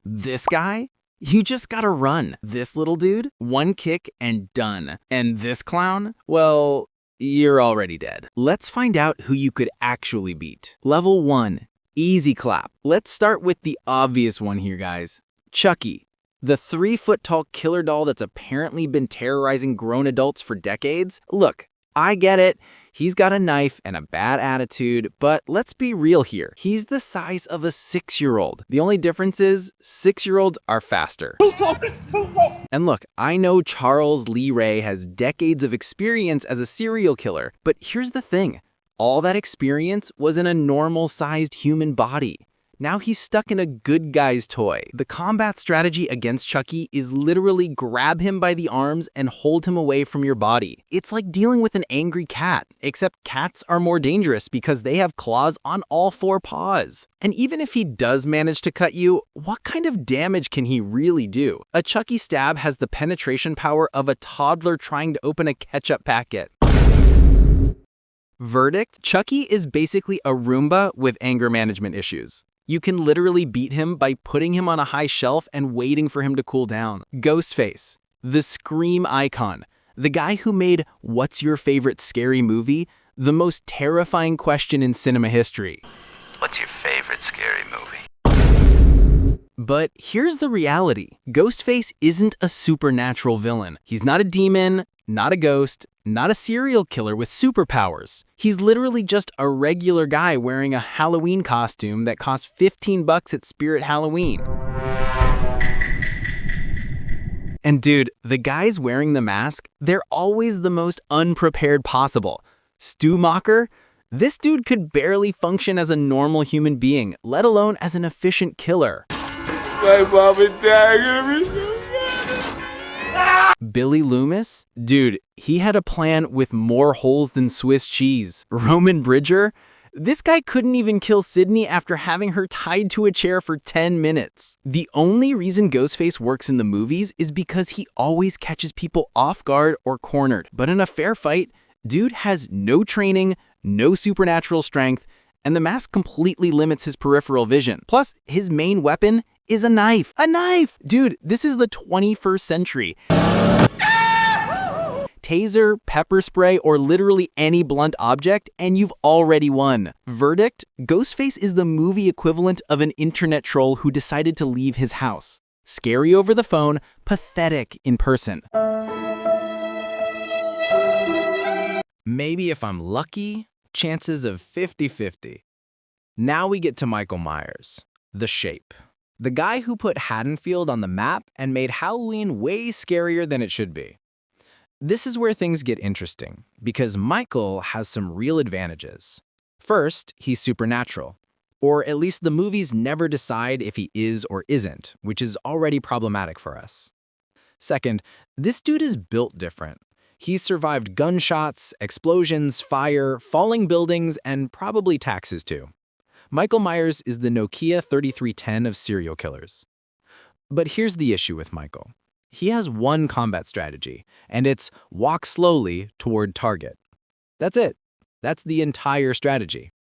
This guy? You just gotta run. This little dude? One kick and done. And this clown? Well, you're already dead. Let's find out who you could actually beat. Level 1. Easy clap. Let's start with the obvious one here, guys. Chucky. The 3-foot-tall killer doll that's apparently been terrorizing grown adults for decades. Look, I get it. He's got a knife and a bad attitude, but let's be real here. He's the size of a 6-year-old. The only difference is 6-year-olds are faster. And look, I know Charles Lee Ray has decades of experience as a serial killer, but here's the thing. All that experience was in a normal-sized human body. Now he's stuck in a good guy's toy. The combat strategy against Chucky is literally grab him by the arms and hold him away from your body. It's like dealing with an angry cat, except cats are more dangerous because they have claws on all 4 paws. And even if he does manage to cut you, what kind of damage can he really do? A Chucky stab has the penetration power of a toddler trying to open a ketchup packet. Verdict: Chucky is basically a Roomba with anger management issues. You can literally beat him by putting him on a high shelf and waiting for him to cool down. Ghostface, the Scream icon, the guy who made "What's your favorite scary movie?" the most terrifying question in cinema history. What's your favorite scary movie? But here's the reality. Ghostface isn't a supernatural villain. He's not a demon, not a ghost, not a serial killer with superpowers. He's literally just a regular guy wearing a Halloween costume that costs $15 at Spirit Halloween. And dude, the guys wearing the mask, they're always the most unprepared possible. Stu Macher? This dude could barely function as a normal human being, let alone as an efficient killer. My mom and dad are gonna be so mad. Billy Loomis? Dude, he had a plan with more holes than Swiss cheese. Roman Bridger? This guy couldn't even kill Sydney after having her tied to a chair for 10 minutes. The only reason Ghostface works in the movies is because he always catches people off guard or cornered. But in a fair fight, dude has no training, no supernatural strength, and the mask completely limits his peripheral vision. Plus, his main weapon is a knife. A knife! Dude, this is the 21st century. Taser, pepper spray, or literally any blunt object, and you've already won. Verdict: Ghostface is the movie equivalent of an internet troll who decided to leave his house. Scary over the phone, pathetic in person. Maybe if I'm lucky, chances of 50-50. Now we get to Michael Myers, The Shape. The guy who put Haddonfield on the map and made Halloween way scarier than it should be. This is where things get interesting, because Michael has some real advantages. First, he's supernatural. Or at least the movies never decide if he is or isn't, which is already problematic for us. Second, this dude is built different. He's survived gunshots, explosions, fire, falling buildings, and probably taxes too. Michael Myers is the Nokia 3310 of serial killers. But here's the issue with Michael. He has one combat strategy, and it's walk slowly toward target. That's it. That's the entire strategy.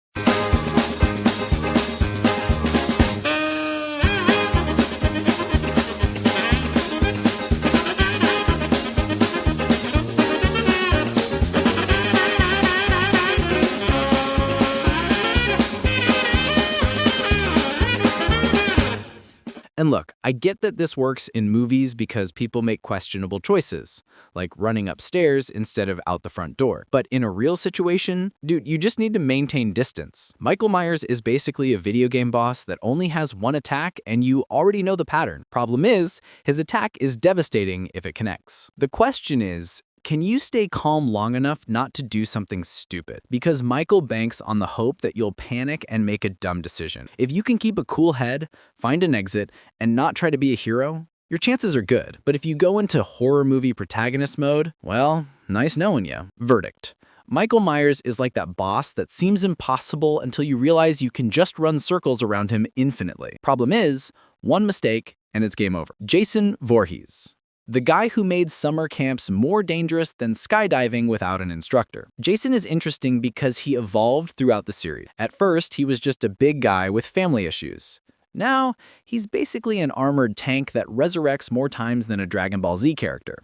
And look, I get that this works in movies because people make questionable choices, like running upstairs instead of out the front door. But in a real situation, dude, you just need to maintain distance. Michael Myers is basically a video game boss that only has one attack and you already know the pattern. Problem is, his attack is devastating if it connects. The question is, can you stay calm long enough not to do something stupid? Because Michael banks on the hope that you'll panic and make a dumb decision. If you can keep a cool head, find an exit, and not try to be a hero, your chances are good. But if you go into horror movie protagonist mode, well, nice knowing you. Verdict: Michael Myers is like that boss that seems impossible until you realize you can just run circles around him infinitely. Problem is, one mistake and it's game over. Jason Voorhees. The guy who made summer camps more dangerous than skydiving without an instructor. Jason is interesting because he evolved throughout the series. At first, he was just a big guy with family issues. Now, he's basically an armored tank that resurrects more times than a Dragon Ball Z character.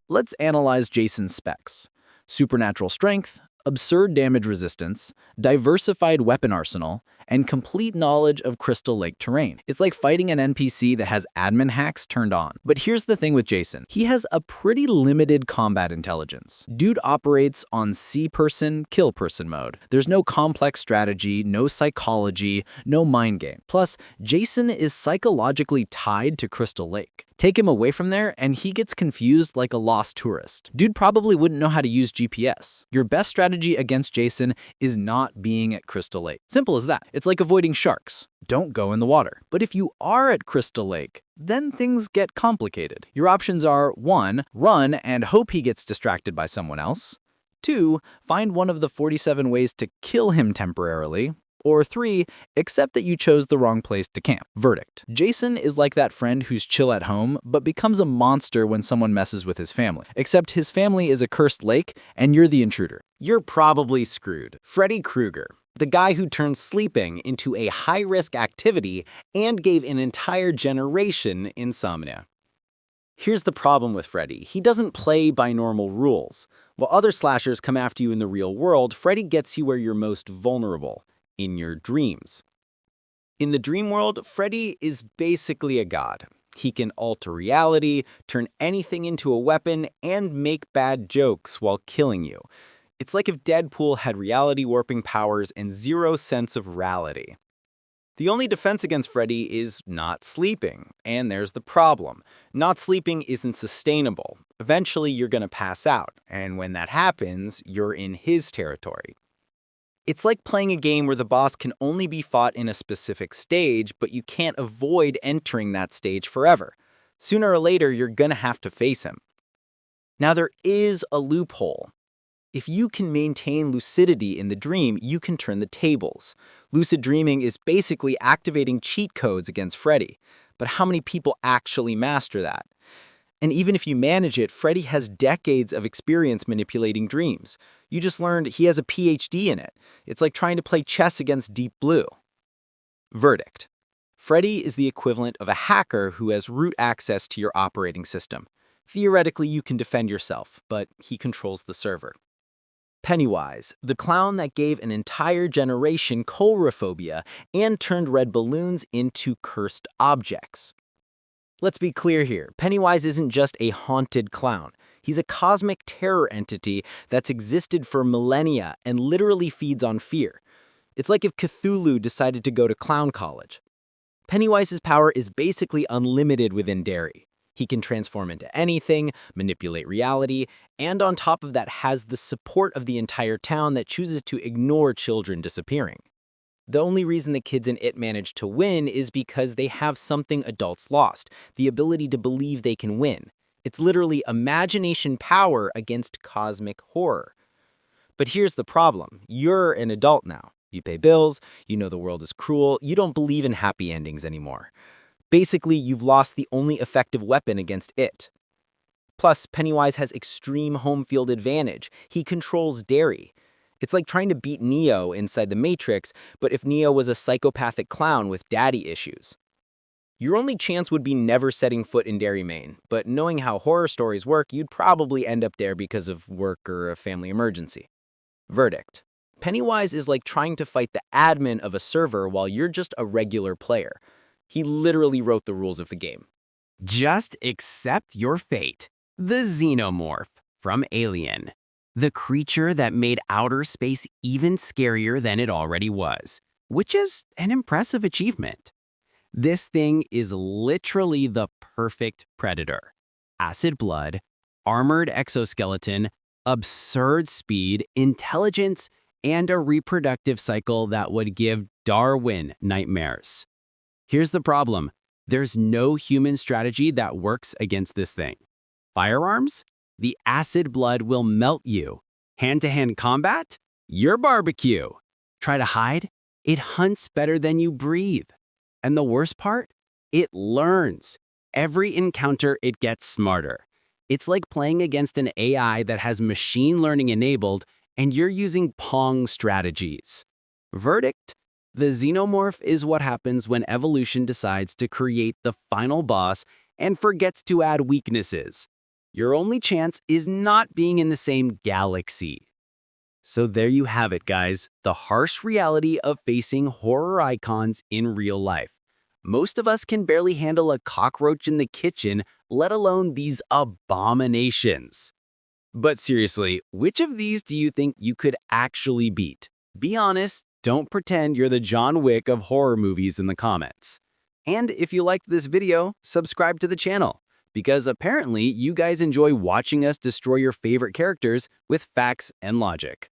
Let's analyze Jason's specs. Supernatural strength, absurd damage resistance, diversified weapon arsenal, and complete knowledge of Crystal Lake terrain. It's like fighting an NPC that has admin hacks turned on. But here's the thing with Jason. He has a pretty limited combat intelligence. Dude operates on see person, kill person mode. There's no complex strategy, no psychology, no mind game. Plus, Jason is psychologically tied to Crystal Lake. Take him away from there, and he gets confused like a lost tourist. Dude probably wouldn't know how to use GPS. Your best strategy against Jason is not being at Crystal Lake. Simple as that. It's like avoiding sharks. Don't go in the water. But if you are at Crystal Lake, then things get complicated. Your options are 1. Run and hope he gets distracted by someone else. 2. Find one of the 47 ways to kill him temporarily. Or 3, accept that you chose the wrong place to camp. Verdict. Jason is like that friend who's chill at home, but becomes a monster when someone messes with his family. Except his family is a cursed lake, and you're the intruder. You're probably screwed. Freddy Krueger, the guy who turned sleeping into a high-risk activity and gave an entire generation insomnia. Here's the problem with Freddy. He doesn't play by normal rules. While other slashers come after you in the real world, Freddy gets you where you're most vulnerable. In your dreams. In the dream world, Freddy is basically a god. He can alter reality, turn anything into a weapon, and make bad jokes while killing you. It's like if Deadpool had reality warping powers and zero sense of reality. The only defense against Freddy is not sleeping, and there's the problem. Not sleeping isn't sustainable. Eventually, you're gonna pass out, and when that happens, you're in his territory. It's like playing a game where the boss can only be fought in a specific stage, but you can't avoid entering that stage forever. Sooner or later, you're gonna have to face him. Now, there is a loophole. If you can maintain lucidity in the dream, you can turn the tables. Lucid dreaming is basically activating cheat codes against Freddy. But how many people actually master that? And even if you manage it, Freddy has decades of experience manipulating dreams. You just learned he has a PhD in it. It's like trying to play chess against Deep Blue. Verdict. Freddy is the equivalent of a hacker who has root access to your operating system. Theoretically, you can defend yourself, but he controls the server. Pennywise, the clown that gave an entire generation coulrophobia and turned red balloons into cursed objects. Let's be clear here, Pennywise isn't just a haunted clown. He's a cosmic terror entity that's existed for millennia and literally feeds on fear. It's like if Cthulhu decided to go to clown college. Pennywise's power is basically unlimited within Derry. He can transform into anything, manipulate reality, and on top of that has the support of the entire town that chooses to ignore children disappearing. The only reason the kids in It manage to win is because they have something adults lost, the ability to believe they can win. It's literally imagination power against cosmic horror. But here's the problem. You're an adult now. You pay bills, you know the world is cruel, you don't believe in happy endings anymore. Basically, you've lost the only effective weapon against It. Plus, Pennywise has extreme home field advantage. He controls Derry. It's like trying to beat Neo inside the Matrix, but if Neo was a psychopathic clown with daddy issues. Your only chance would be never setting foot in Derry, Maine, but knowing how horror stories work, you'd probably end up there because of work or a family emergency. Verdict. Pennywise is like trying to fight the admin of a server while you're just a regular player. He literally wrote the rules of the game. Just accept your fate. The Xenomorph from Alien. The creature that made outer space even scarier than it already was, which is an impressive achievement. This thing is literally the perfect predator. Acid blood, armored exoskeleton, absurd speed, intelligence, and a reproductive cycle that would give Darwin nightmares. Here's the problem. There's no human strategy that works against this thing. Firearms? The acid blood will melt you. Hand-to-hand combat? Your barbecue. Try to hide? It hunts better than you breathe. And the worst part? It learns. Every encounter, it gets smarter. It's like playing against an AI that has machine learning enabled, and you're using Pong strategies. Verdict? The xenomorph is what happens when evolution decides to create the final boss and forgets to add weaknesses. Your only chance is not being in the same galaxy. So there you have it, guys, the harsh reality of facing horror icons in real life. Most of us can barely handle a cockroach in the kitchen, let alone these abominations. But seriously, which of these do you think you could actually beat? Be honest, don't pretend you're the John Wick of horror movies in the comments. And if you liked this video, subscribe to the channel, because apparently you guys enjoy watching us destroy your favorite characters with facts and logic.